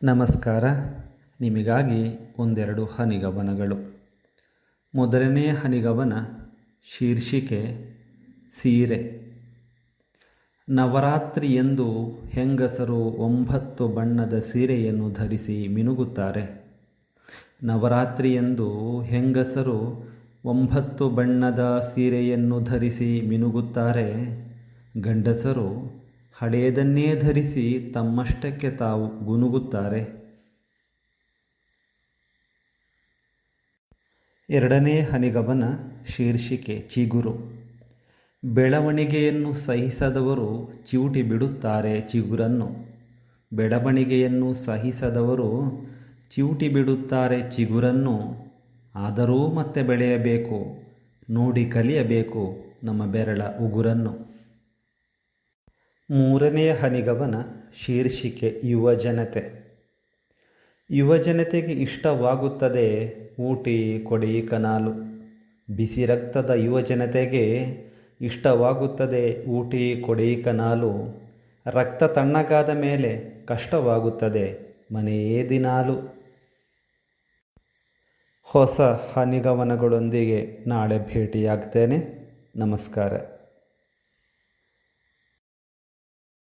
ನಮಸ್ಕಾರ. ನಿಮಗಾಗಿ ಒಂದೆರಡು ಹನಿಗವನಗಳು. ಮೊದಲನೇ ಹನಿಗವನ ಶೀರ್ಷಿಕೆ ಸೀರೆ. ನವರಾತ್ರಿಯೆಂದು ಹೆಂಗಸರು 9 ಬಣ್ಣದ ಸೀರೆಯನ್ನು ಧರಿಸಿ ಮಿನುಗುತ್ತಾರೆ. ನವರಾತ್ರಿಯೆಂದು ಹೆಂಗಸರು 9 ಬಣ್ಣದ ಸೀರೆಯನ್ನು ಧರಿಸಿ ಮಿನುಗುತ್ತಾರೆ. ಗಂಡಸರು ಹಳೆಯದನ್ನೇ ಧರಿಸಿ ತಮ್ಮಷ್ಟಕ್ಕೆ ತಾವು ಗುನುಗುತ್ತಾರೆ. ಎರಡನೇ ಹನಿಗವನ ಶೀರ್ಷಿಕೆ ಚಿಗುರು. ಬೆಳವಣಿಗೆಯನ್ನು ಸಹಿಸದವರು ಚಿವುಟಿ ಬಿಡುತ್ತಾರೆ ಚಿಗುರನ್ನು. ಬೆಳವಣಿಗೆಯನ್ನು ಸಹಿಸದವರು ಚಿವುಟಿ ಬಿಡುತ್ತಾರೆ ಚಿಗುರನ್ನು. ಆದರೂ ಮತ್ತೆ ಬೆಳೆಯಬೇಕು, ನೋಡಿ ಕಲಿಯಬೇಕು ನಮ್ಮ ಬೆರಳ ಉಗುರನ್ನು. ಮೂರನೆಯ ಹನಿಗವನ ಶೀರ್ಷಿಕೆ ಯುವಜನತೆ. ಯುವಜನತೆಗೆ ಇಷ್ಟವಾಗುತ್ತದೆ ಊಟಿ ಕೊಡೈಕನಾಲು. ಬಿಸಿ ರಕ್ತದ ಯುವಜನತೆಗೆ ಇಷ್ಟವಾಗುತ್ತದೆ ಊಟಿ ಕೊಡೈಕನಾಲು. ರಕ್ತ ತಣ್ಣಗಾದ ಮೇಲೆ ಕಷ್ಟವಾಗುತ್ತದೆ ಮನೆಯೇ ದಿನಾಲು. ಹೊಸ ಹನಿಗವನಗಳೊಂದಿಗೆ ನಾಳೆ ಭೇಟಿಯಾಗ್ತೇನೆ. ನಮಸ್ಕಾರ.